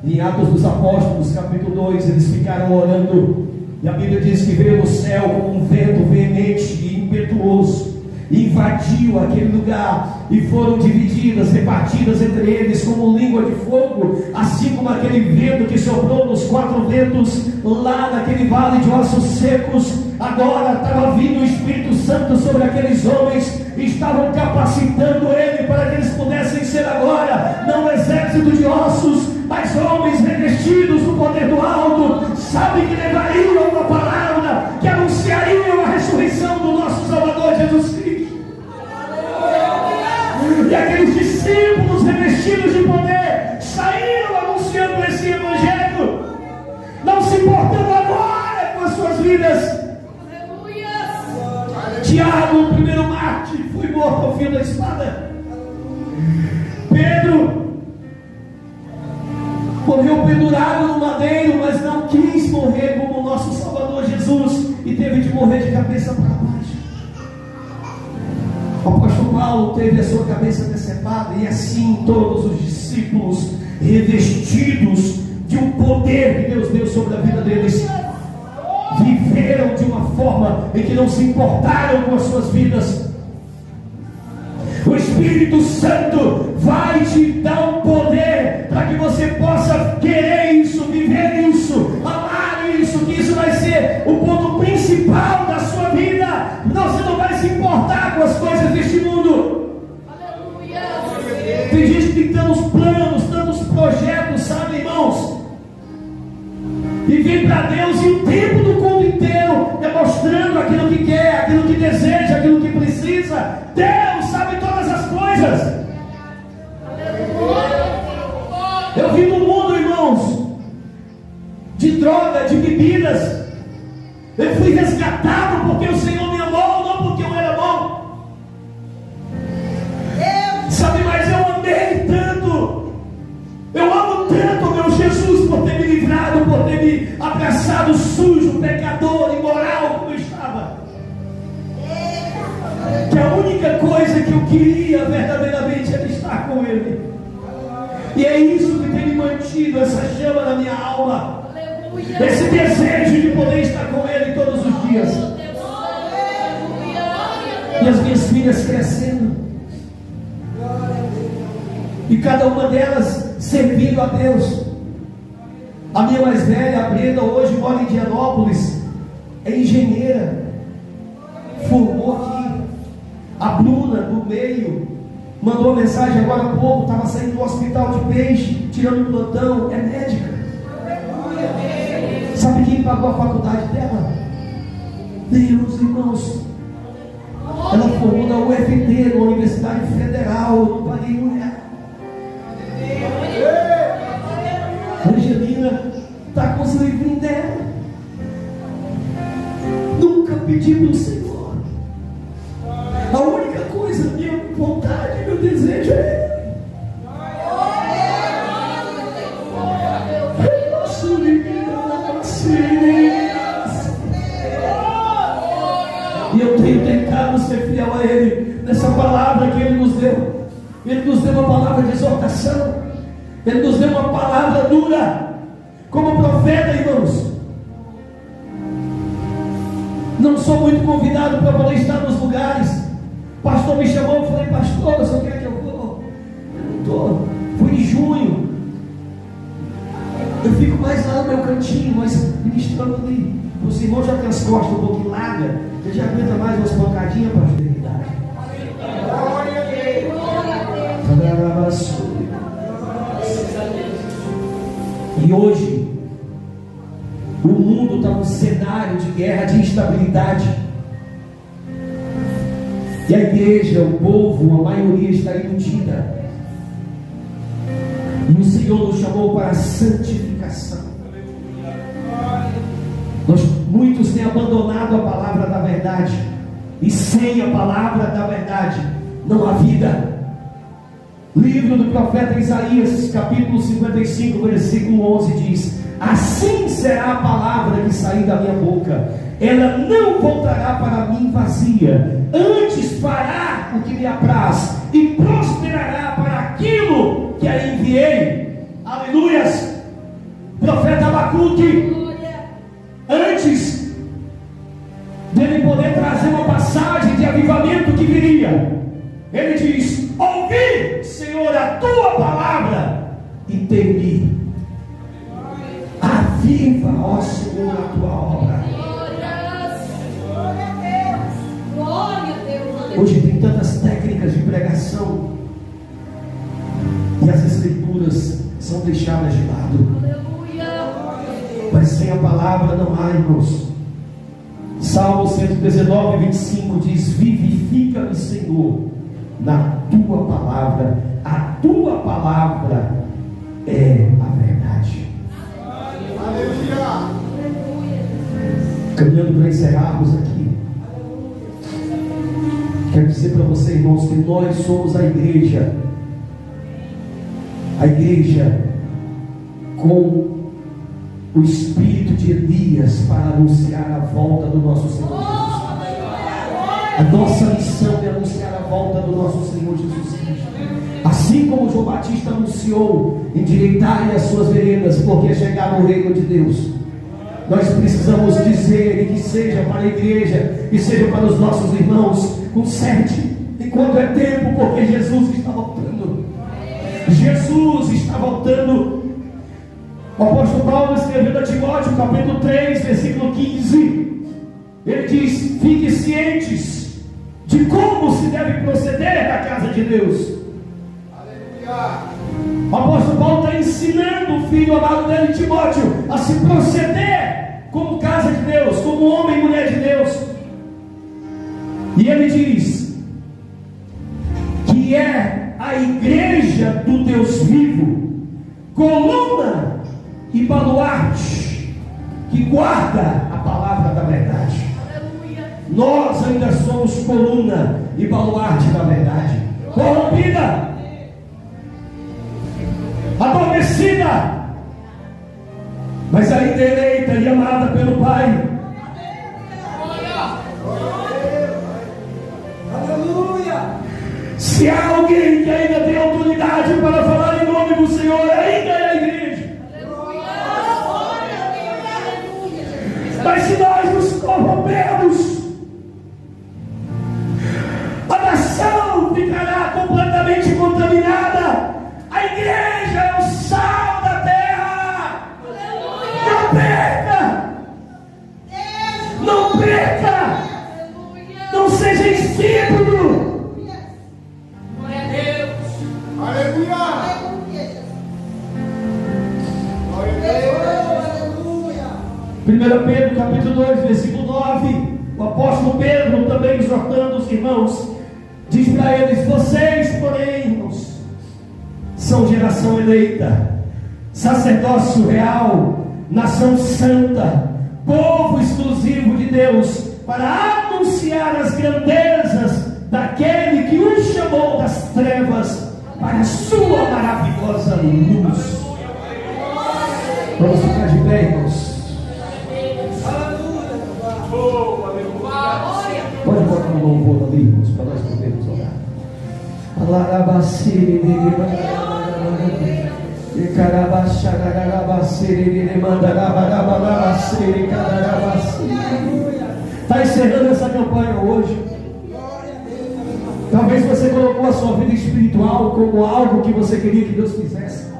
Em Atos dos Apóstolos, capítulo 2, eles ficaram orando. E a Bíblia diz que veio do céu como um vento veemente e impetuoso, e invadiu aquele lugar, e foram divididas, repartidas entre eles como língua de fogo, assim como aquele vento que soprou nos 4 ventos lá naquele vale de ossos secos. Agora estava vindo o Espírito Santo sobre aqueles homens, e estavam capacitando ele para que eles pudessem ser agora não um exército de ossos, mas homens revestidos do poder do alto, sabe, que levariam uma palavra, que anunciariam a ressurreição do nosso Salvador Jesus Cristo. E aqueles discípulos revestidos de poder saíram anunciando esse evangelho, não se importando agora com as suas vidas. Tiago, o primeiro mártir, foi morto ao fio da espada. Pedro morreu pendurado no madeiro, mas não quis morrer como o nosso Salvador Jesus, e teve de morrer de cabeça para baixo. O apóstolo Paulo teve a sua cabeça decepada, e assim todos os discípulos, revestidos de um poder que Deus deu sobre a vida deles, viveram de uma forma em que não se importaram com as suas vidas. O Espírito Santo vai te dar um poder para que você possa querer isso, viver isso, amar isso, que isso vai ser o ponto principal da sua vida. Você não vai se importar com as coisas deste mundo. Aleluia. Tem gente que tem tantos planos, tantos projetos, sabe, irmãos? E vem para Deus e o tempo do culto inteiro demonstrando aquilo que quer, aquilo que deseja, aquilo que precisa. Deus sabe todas as coisas. Eu vim do mundo, irmãos, de droga, de bebidas. Eu fui resgatado porque o Senhor me amou, não porque eu era bom. Sabe, mas eu amei tanto. Eu amo tanto o meu Jesus por ter me livrado, por ter me abraçado sujo, pecador, imoral como eu estava, que a única coisa que eu queria verdadeiramente era estar com Ele. E é isso que tem me mantido, essa chama na minha alma, esse desejo de poder estar com Ele todos os dias. E as minhas filhas crescendo, e cada uma delas servindo a Deus. A minha mais velha, a Brenda, hoje mora em Dianópolis, é engenheira, formou aqui. A Bruna, do meio, mandou uma mensagem agora há pouco, estava saindo do hospital de Peixe, tirando plantão, é médica. Sabe quem pagou a faculdade dela? Deus, irmãos. Ela formou na UFT, na Universidade Federal, eu não paguei um real. Angelina está com os livrinhos dela. Nunca pedi pedir para o Senhor. A única coisa, minha vontade, meu desejo é e eu tenho tentado ser fiel a Ele nessa palavra que Ele nos deu. Ele nos deu uma palavra de exortação, Ele nos deu uma palavra dura, como profeta, irmãos. Não sou muito convidado para poder estar nos lugares. O pastor me chamou, eu falei: pastor, você quer que eu vou? Eu não estou. Fui em junho. Eu fico mais lá no meu cantinho, mas ministrando ali. Os irmãos já têm as costas um pouquinho largas, ele já aguenta mais umas pancadinhas para a fidelidade. E hoje o mundo está num cenário de guerra, de instabilidade. E a igreja, o povo, a maioria está iludida. E o Senhor nos chamou para a santificação. Muitos têm abandonado a palavra da verdade. E sem a palavra da verdade não há vida. Livro do profeta Isaías, capítulo 55, versículo 11 diz: assim será a palavra que sair da minha boca, ela não voltará para mim vazia, antes fará o que me apraz e prosperará para aquilo que a enviei. Aleluias. Profeta Abacuque, antes dele poder trazer uma passagem de avivamento que viria, ele diz: ouvi, Senhor, a tua palavra e temi. Aviva, ó Senhor, a tua obra. Glória a Deus. Hoje tem tantas técnicas de pregação e as escrituras são deixadas de lado. Mas sem a palavra não há, irmãos. Salmo 119, 25 diz: vivifica-me, Senhor, na tua palavra. A tua palavra é a verdade. Aleluia. Caminhando para encerrarmos aqui, quero dizer para você, irmãos, que nós somos a igreja com o espírito de Elias para anunciar a volta do nosso Senhor Jesus. A nossa missão é anunciar a volta do nosso Senhor Jesus Cristo. Assim como João Batista anunciou: endireitai as suas veredas, porque é chegado o reino de Deus. Nós precisamos dizer, e que seja para a igreja, e seja para os nossos irmãos, conserte enquanto é tempo, porque Jesus está voltando. Jesus está voltando. O apóstolo Paulo escrevendo a Timóteo, capítulo 3, versículo 15, ele diz: fiquem cientes de como se deve proceder na casa de Deus. Aleluia. O apóstolo Paulo está ensinando o filho amado dele, Timóteo, a se proceder como casa de Deus, como homem e mulher de Deus. E ele diz que é a igreja do Deus vivo, coluna e baluarte, que guarda a palavra da verdade. Nós ainda somos coluna e baluarte da verdade, corrompida, adormecida, mas ainda eleita e amada pelo Pai. Aleluia. Se há alguém que ainda tem autoridade para falar em nome do Senhor, ainda é a igreja. Mas se nós nos corrompermos, a nação ficará completamente contaminada. A igreja é o sal da terra. Não perca! Não perca! Não seja insípido! Aleluia. Glória a Deus. 1 Pedro capítulo 2, versículo 9, o apóstolo Pedro, também exortando os irmãos, diz para eles: vocês, porém, irmãos, são geração eleita, sacerdócio real, nação santa, povo exclusivo de Deus, para anunciar as grandezas daquele que o chamou das trevas para a sua maravilhosa luz. Vamos ficar de pé, irmãos. Pode botar um louvor ali, irmãos, para nós podermos orar. Está encerrando essa campanha hoje. Talvez você colocou a sua vida espiritual como algo que você queria que Deus fizesse.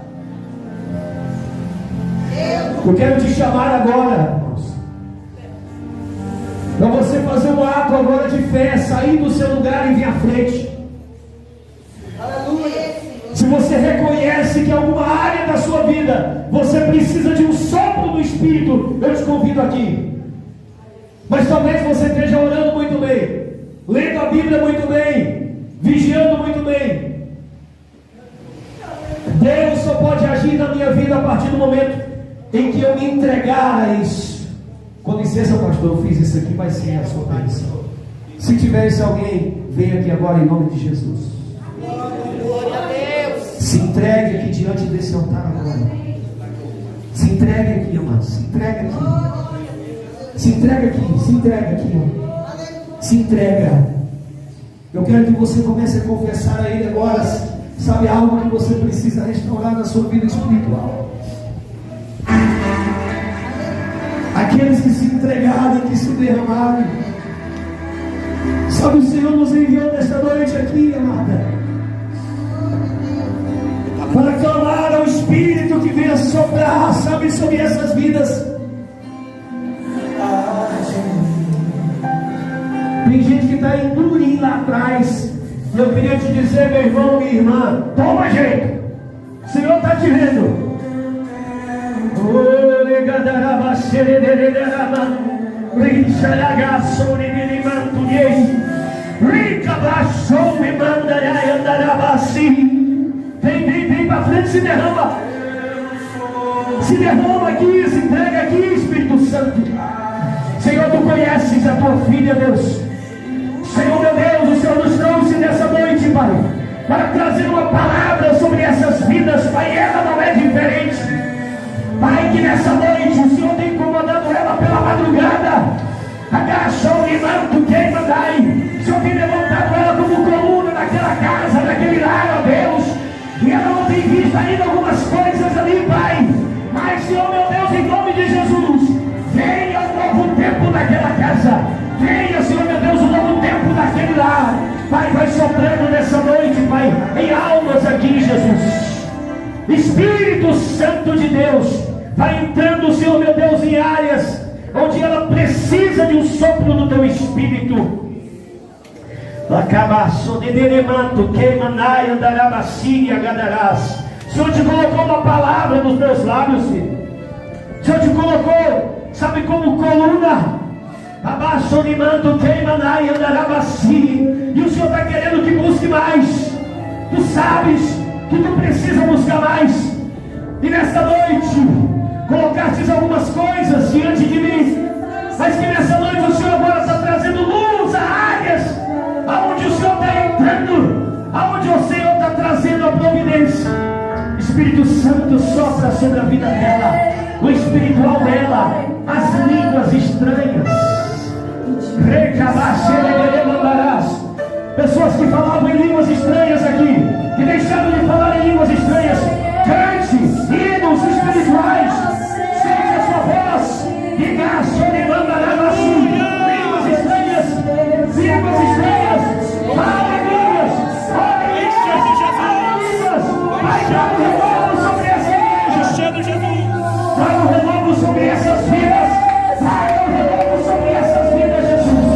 Eu quero te chamar agora, irmãos, para você fazer um ato agora de fé, sair do seu lugar e vir à frente. Se você reconhece que em alguma área da sua vida você precisa de um sopro do Espírito, eu te convido aqui. Mas talvez você esteja orando muito bem, lendo a Bíblia muito bem, vigiando muito bem. Deus só pode agir na minha vida a partir do momento em que eu me entregar a isso. Com licença, pastor, eu fiz isso aqui, vai ser a sua bênção. Se tivesse alguém, venha aqui agora em nome de Jesus. Glória a Deus. Se entregue aqui diante desse altar agora. Se entregue aqui, amados. Se entregue aqui. Se entrega aqui. Se entrega aqui. Se entrega. Eu quero que você comece a confessar a Ele agora. Sabe algo que você precisa restaurar na sua vida espiritual? Aqueles que se entregaram, que se derramaram. Sabe, o Senhor nos enviou nesta noite aqui, amada, para clamar ao Espírito que venha soprar, sabe, sobre essas vidas. Tem gente que está em Durim lá atrás. E eu queria te dizer, meu irmão, minha irmã, toma jeito. O Senhor está te vendo. Vem para frente, se derrama. Se derrama aqui, se entrega aqui, Espírito Santo. Senhor, tu conheces a tua filha, Deus. Senhor, meu Deus, o Senhor nos trouxe nessa noite, Pai, para trazer uma palavra sobre essas vidas, Pai. Ela não é diferente, Pai, que nessa noite o Senhor tem incomodado ela pela madrugada. Agachou e manto, queima, dai. O Senhor tem levantado ela como coluna naquela casa, naquele lar, ó Deus. E ela não tem visto ainda algumas coisas ali, Pai. Mas, Senhor, meu Deus, em nome de Jesus, venha um novo tempo naquela casa. Venha, Senhor, meu Deus, um novo tempo naquele lar. Pai, vai soprando nessa noite, Pai, em almas aqui, Jesus. Espírito Santo de Deus, vai entrando, Senhor, meu Deus, em áreas onde ela precisa de um sopro do teu Espírito. Acabaço de deremanto, queimanai, andarabassi, agadarás. O Senhor te colocou uma palavra nos meus lábios, filho. O Senhor te colocou, sabe, como coluna. Abaixo de manto, queimanai, andarabassi. E o Senhor está querendo que busque mais. Tu sabes que tu precisa buscar mais. E nesta noite colocastes algumas coisas diante de mim, mas que nessa noite o Senhor agora está trazendo luz a áreas aonde o Senhor está entrando, aonde o Senhor está trazendo a providência. Espírito Santo, sopra sobre a vida dela, o espiritual dela, as línguas estranhas. Pessoas que falavam em línguas estranhas aqui, que deixaram de falar em línguas estranhas, cante hinos espirituais, sente a sua voz, e gasto de mandarabassi, línguas estranhas, fala línguas, vai dar um renovo sobre essa igreja, vai um renovo sobre essas vidas, vai um renovo sobre essas vidas, Jesus.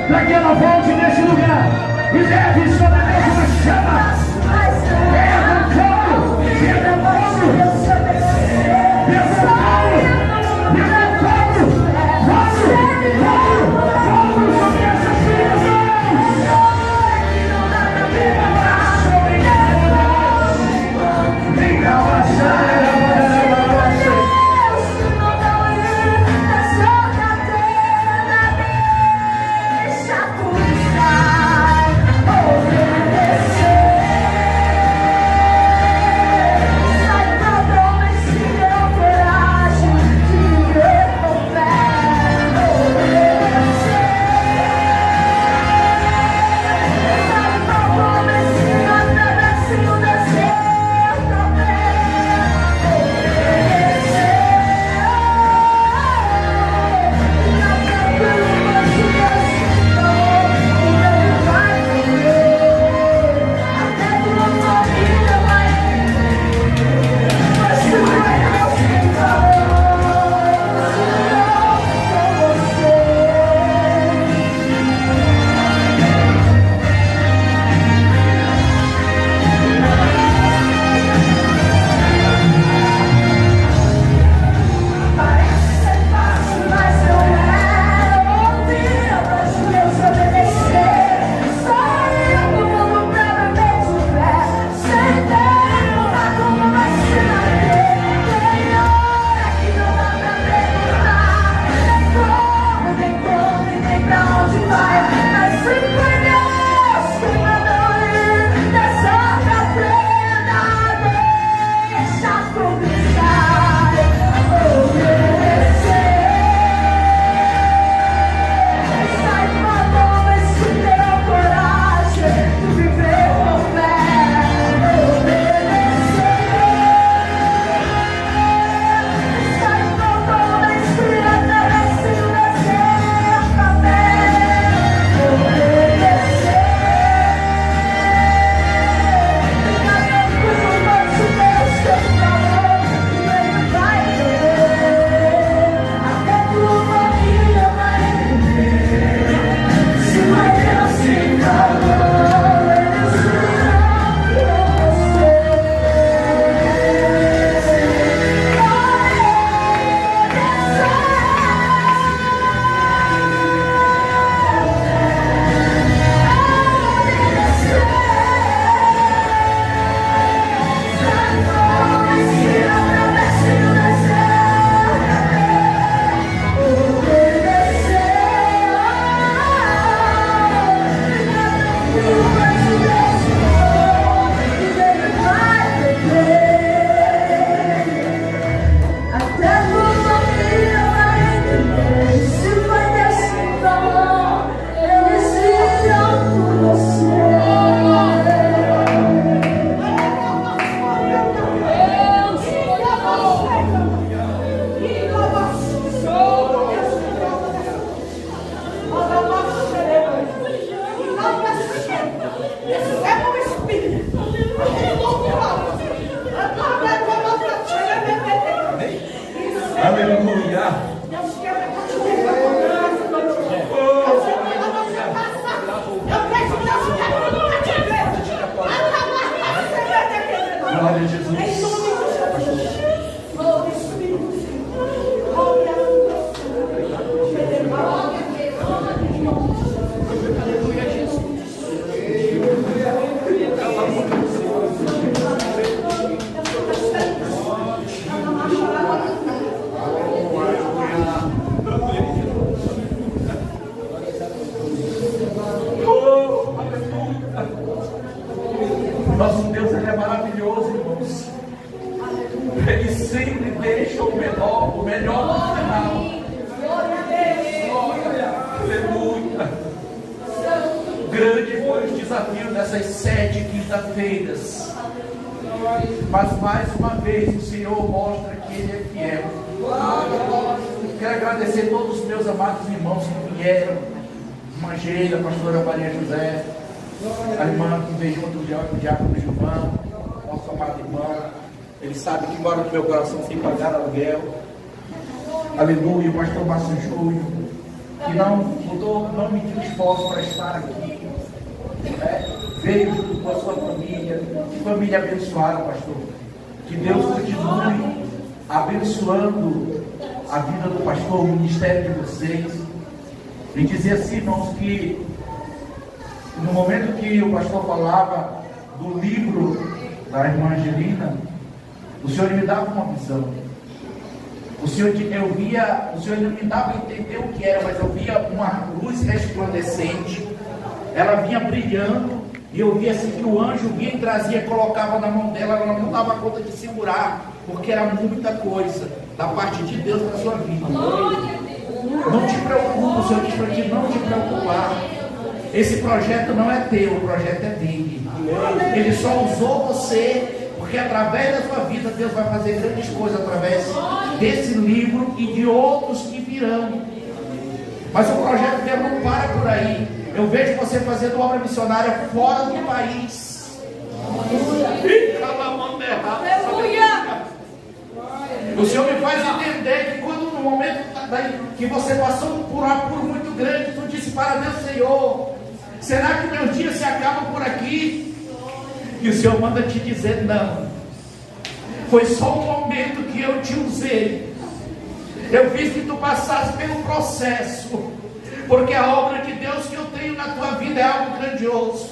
para que ela volte nesse lugar e leve sobre a mesma chama. Leva fogo, leva fogo, leva fogo, fogo sobre essas vidas. Nosso Deus, Ele é maravilhoso, irmãos. Ele sempre deixa o melhor no final. Aleluia. Grande foi o desafio dessas 7 quinta-feiras. Mas mais uma vez o Senhor mostra que Ele é fiel. Quero agradecer todos os meus amados irmãos que vieram. Irmã Geila, a pastora Maria José, a irmã que veio junto, o diácono Gilvan, nosso amado irmão. Ele sabe que mora no meu coração sem pagar aluguel. Aleluia, o pastor Márcio Júnior, que não mediu esforço para estar aqui, né? Veio junto com a sua família, que família abençoada, pastor. Que Deus continue abençoando a vida do pastor, o ministério de vocês. E dizer assim, irmãos, que no momento que o pastor falava do livro da irmã Angelina, o Senhor me dava uma visão. O Senhor não me dava a entender o que era, mas eu via uma luz resplandecente. Ela vinha brilhando, e eu via assim que o anjo vinha e trazia, colocava na mão dela, ela não dava conta de segurar, porque era muita coisa da parte de Deus na sua vida. Não te preocupa, o Senhor diz para ti, não te preocupar. Esse projeto não é teu, o projeto é dele. Ele só usou você, porque através da sua vida Deus vai fazer grandes coisas através desse livro e de outros que virão. Mas o projeto dele não para por aí. Eu vejo você fazendo obra missionária fora do país. O Senhor me faz entender que quando no momento que você passou por um apuro muito grande, tu disse para Deus, Senhor, será que meus dias se acabam por aqui? E o Senhor manda te dizer, não. Foi só um momento que eu te usei. Eu fiz que tu passasse pelo processo, porque a obra de Deus que eu tenho na tua vida é algo grandioso.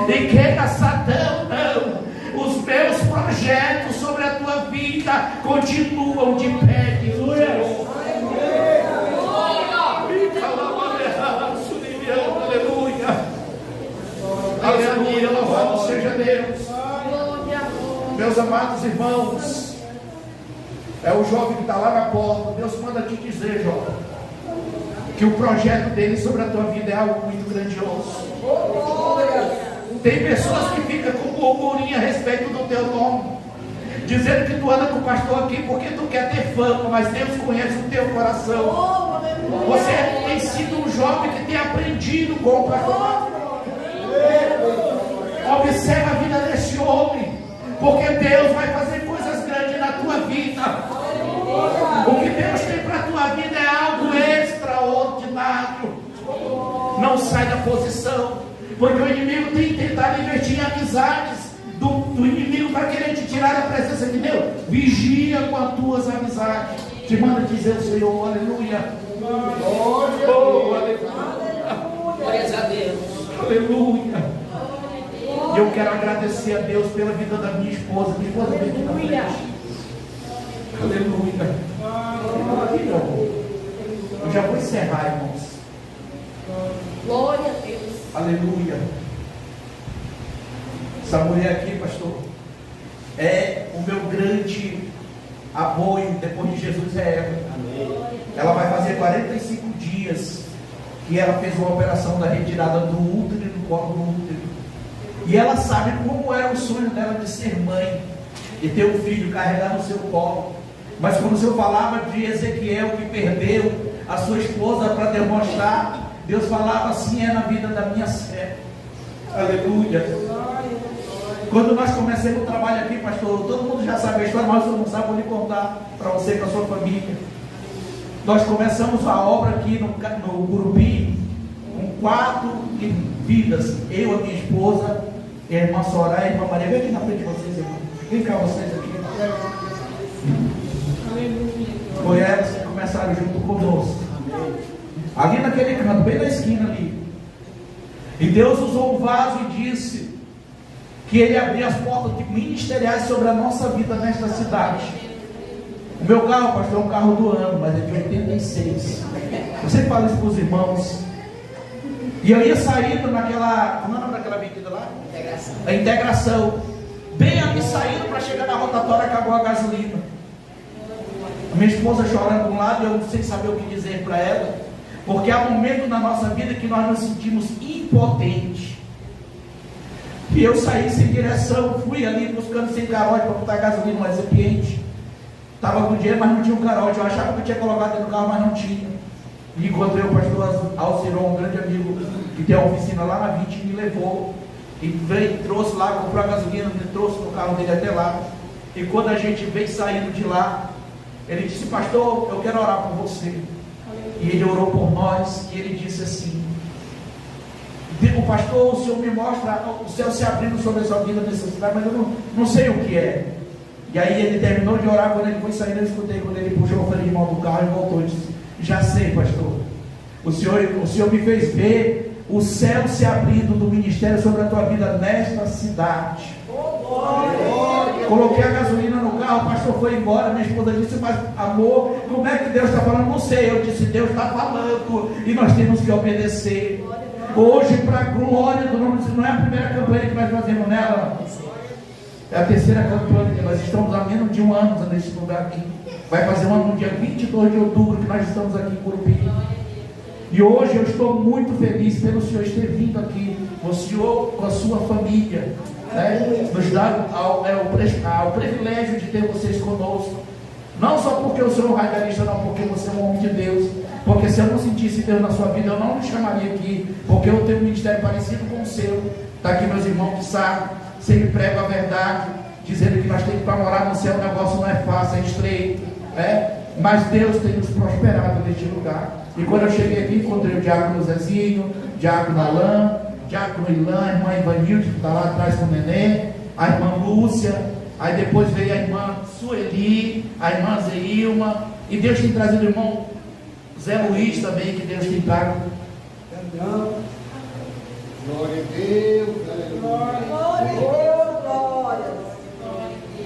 E queira Satã, não. Os meus projetos sobre a tua vida continuam de pé, de Senhor. Aleluia. Aleluia. Louvado seja Deus. Meus amados irmãos, é o jovem que está lá na porta. Deus manda te dizer, jovem, que o projeto dele sobre a tua vida é algo muito grandioso. Tem pessoas que ficam com burburinho a respeito do teu nome, dizendo que tu anda com o pastor aqui porque tu quer ter fama, mas Deus conhece o teu coração. Você tem sido um jovem que tem aprendido com o pastor. Observa a vida desse homem, porque Deus vai fazer coisas grandes na tua vida. O que Deus tem para a tua vida é algo extraordinário. Não sai da posição, porque o inimigo tem tentado investir em amizades do inimigo para querer te tirar da presença de Deus. Vigia com as tuas amizades. Te manda dizer o Senhor, aleluia. Aleluia. Glórias a Deus. Aleluia. E eu quero agradecer a Deus pela vida da minha esposa. Minha esposa vem aqui na frente. Aleluia. Eu já vou encerrar, irmãos. Glória a Deus. Aleluia. Essa mulher aqui, pastor, é o meu grande apoio depois de Jesus, é ela. Ela vai fazer 45 dias que ela fez uma operação da retirada do útero e do colo do útero. E ela sabe como era o sonho dela de ser mãe e ter um filho, carregar no seu colo. Mas quando o Senhor falava de Ezequiel que perdeu a sua esposa para demonstrar, Deus falava assim, é na vida da minha serva. Aleluia. Quando nós começamos o trabalho aqui, pastor, todo mundo já sabe a história, mas eu não sabe, vou lhe contar para você e para a sua família. Nós começamos a obra aqui no Gurupi, com 4 vidas, eu, a minha esposa, a irmã Soraya, a irmã Maria. Vem aqui na frente de vocês, irmão. Vem cá vocês aqui. Foi elas que começaram junto conosco. Ali naquele canto, bem na esquina ali. E Deus usou um vaso e disse que Ele abria as portas ministeriais sobre a nossa vida nesta cidade. O meu carro, pastor, é um carro do ano, mas é de 86. Eu sempre falo isso para os irmãos. E eu ia saindo naquela, como é o nome daquela avenida lá? Integração. A Integração. Bem ali saindo para chegar na rotatória, acabou a gasolina. A minha esposa chorando de um lado, eu sem saber o que dizer para ela, porque há momentos na nossa vida que nós nos sentimos impotentes. E eu saí sem direção, fui ali buscando sem carote para botar gasolina no recipiente. Estava com dinheiro, mas não tinha um carote. Eu achava que eu tinha colocado dentro do carro, mas não tinha. E encontrei o pastor Alciron, um grande amigo que tem uma oficina lá na 20, me levou e veio, trouxe lá, comprou a gasolina, me trouxe no carro dele até lá. E quando a gente veio saindo de lá, ele disse: pastor, eu quero orar por você. e ele orou por nós, e ele disse assim: o pastor, o Senhor me mostra o céu se abrindo sobre a sua vida nessa cidade, mas eu não sei o que é. E aí ele terminou de orar, quando ele foi saindo, eu escutei, quando ele puxou o freio de mão do carro e voltou, e disse: já sei, pastor, o Senhor me fez ver o céu se abrindo do ministério sobre a tua vida nesta cidade. Coloquei a gasolina no carro, o pastor foi embora, minha esposa disse: mas amor, como é que Deus está falando? Não sei. Eu disse: Deus está falando e nós temos que obedecer. Hoje, para a glória do nome de Deus, não é a primeira campanha que nós fazemos nela, é a terceira campanha. Nós estamos há menos de um ano nesse lugar aqui. Vai fazer um ano no dia 22 de outubro que nós estamos aqui em Curupira. E hoje eu estou muito feliz pelo Senhor ter vindo aqui, o Senhor com a sua família, né? Nos dá o privilégio de ter vocês conosco. Não só porque eu sou um radialista, não, porque você é um homem de Deus. Porque se eu não sentisse Deus na sua vida, eu não me chamaria aqui. Porque eu tenho um ministério parecido com o seu. Está aqui meus irmãos que sabem, sempre pregam a verdade, dizendo que nós temos que para morar no céu, o negócio não é fácil, é estreito, né? Mas Deus tem nos prosperado neste lugar. E quando eu cheguei aqui, encontrei o diácono Zezinho, o diácono Alain, o diácono Ilan, a irmã Ivanilde, que está lá atrás com o neném, a irmã Lúcia, aí depois veio a irmã Sueli, a irmã Zeilma, e Deus tem trazido o irmão Zé Luiz também, que Deus tem trago. Glória a Deus,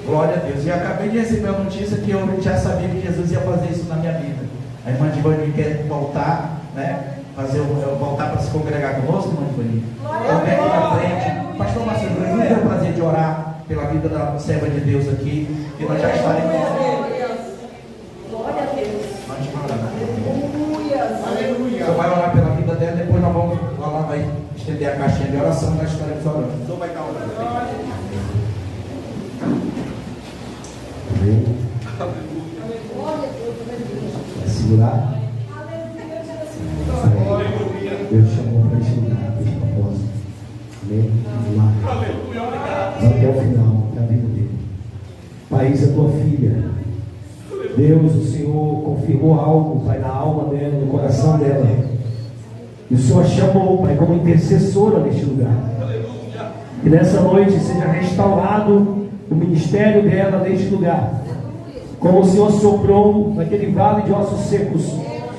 Glória a Deus. E acabei de receber a notícia que eu já sabia que Jesus ia fazer isso na minha vida. A irmã Divani quer voltar, né? Voltar para se congregar conosco, irmã Divani. Então vem aqui na frente. Pastor Marcelo, eu tenho o prazer de orar pela vida da serva de Deus aqui, que nós já estaremos. Glória a Deus. aleluia. Você vai orar pela vida dela, depois nós vamos, ela vai estender a caixinha de oração e nós estaremos orando. Então vai estar orando. Amém. Vai segurar? Deus chamou para este lugar, para este propósito. Amém. Vamos lá. Vamos até o final da vida dele. País, a tua filha. Deus, o Senhor confirmou algo, Pai, na alma dela, no coração dela. E o Senhor a chamou, Pai, como intercessora neste lugar. Que nessa noite seja restaurado o ministério dela neste lugar. Como o Senhor soprou naquele vale de ossos secos.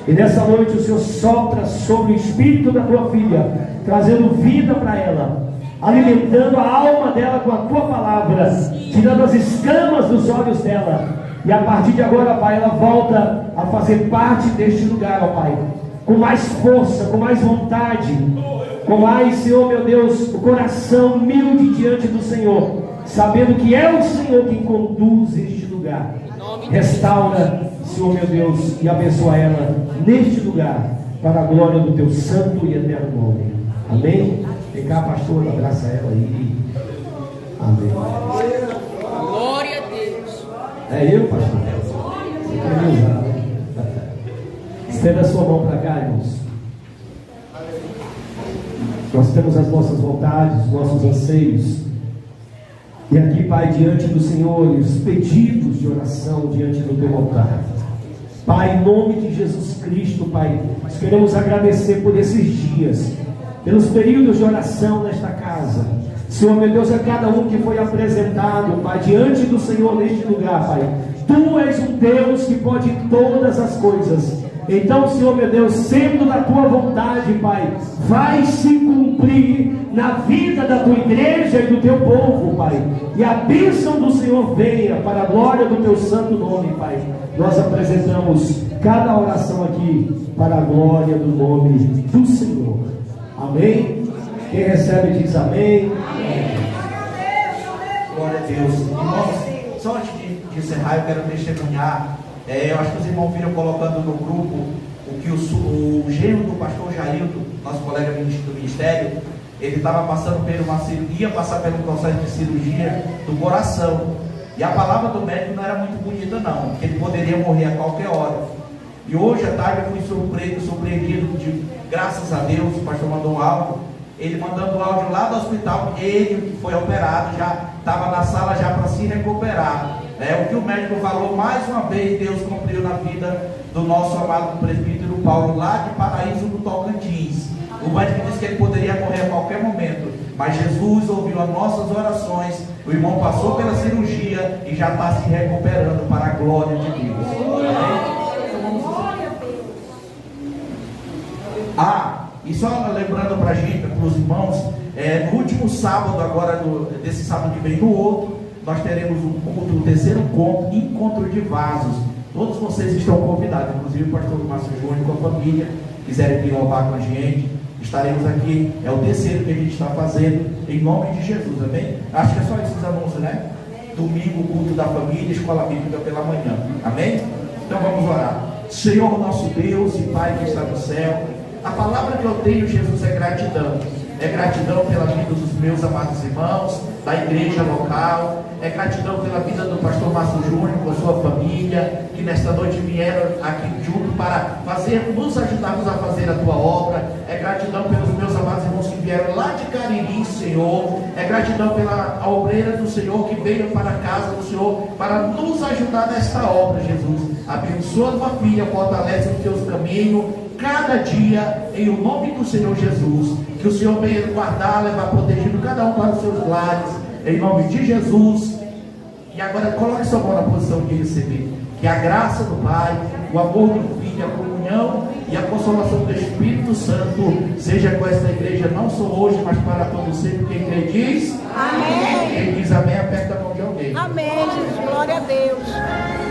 E nessa noite o Senhor sopra sobre o espírito da tua filha, trazendo vida para ela, alimentando a alma dela com a tua palavra, tirando as escamas dos olhos dela. E a partir de agora, Pai, ela volta a fazer parte deste lugar, ó Pai, com mais força, com mais vontade, com mais, Senhor meu Deus, o coração humilde diante do Senhor, sabendo que é o Senhor quem conduz este lugar. Restaura, Senhor meu Deus, e abençoa ela neste lugar, para a glória do teu santo e eterno nome. Amém? Vem cá, pastor, abraça ela aí. Amém. Glória a Deus. É eu, pastor? Você quer me usar, né? Estenda a sua mão para cá, irmãos. Nós temos as nossas vontades, os nossos anseios. E aqui, Pai, diante do Senhor, e os pedidos de oração diante do teu altar. Pai, em nome de Jesus Cristo, Pai, nós queremos agradecer por esses dias, pelos períodos de oração nesta casa. Senhor, meu Deus, a cada um que foi apresentado, Pai, diante do Senhor neste lugar, Pai. Tu és um Deus que pode todas as coisas. Então, Senhor, meu Deus, sendo da tua vontade, Pai, vai se cumprir na vida da tua igreja e do teu povo, Pai. E a bênção do Senhor venha para a glória do teu santo nome, Pai. Nós apresentamos cada oração aqui para a glória do nome do Senhor. Amém? Quem recebe diz amém. Amém. Glória a Deus. Irmãos, só antes de encerrar, eu quero testemunhar. Eu acho que os irmãos viram colocando no grupo o que o genro do pastor Jaildo, nosso colega do ministério, ele estava passando por uma cirurgia, passar pelo processo de cirurgia do coração. E a palavra do médico não era muito bonita não, que ele poderia morrer a qualquer hora. E hoje à tarde eu fui surpreendido, graças a Deus, o pastor mandou um áudio, ele mandando o áudio lá do hospital, ele que foi operado, já estava na sala já para se recuperar. O que o médico falou, mais uma vez Deus cumpriu na vida do nosso amado presbítero Paulo, lá de Paraíso do Tocantins. O médico disse que ele poderia morrer a qualquer momento, mas Jesus ouviu as nossas orações. O irmão passou pela cirurgia e já está se recuperando para a glória de Deus. E só lembrando para a gente, para os irmãos, no último sábado, agora desse sábado que vem no outro, nós teremos um culto, o terceiro encontro de vasos. Todos vocês estão convidados, inclusive o pastor Márcio Júnior com a família, quiserem vir louvar com a gente, estaremos aqui. É o terceiro que a gente está fazendo, em nome de Jesus, amém? Acho que é só esses anúncios, né? Domingo, culto da família, escola bíblica pela manhã, amém? Então vamos orar. Senhor nosso Deus e Pai que está no céu, a palavra que eu tenho, Jesus, é gratidão. É gratidão pela vida dos meus amados irmãos, da igreja local. É gratidão pela vida do pastor Márcio Júnior com a sua família, que nesta noite vieram aqui junto para nos ajudarmos a fazer a tua obra. É gratidão pelos meus amados irmãos que vieram lá de Cariri, Senhor. É gratidão pela obreira do Senhor que veio para a casa do Senhor para nos ajudar nesta obra, Jesus. Abençoa a tua filha, fortalece os teus caminhos cada dia, em o nome do Senhor Jesus. Que o Senhor venha guardar, levar protegido cada um para os seus lares, em nome de Jesus. E agora coloque sua mão na posição de receber. Que a graça do Pai, o amor do Filho, a comunhão e a consolação do Espírito Santo seja com esta igreja, não só hoje, mas para todo sempre. Quem crê diz amém. Quem diz amém, aperta a mão de alguém. Amém, Jesus, glória a Deus.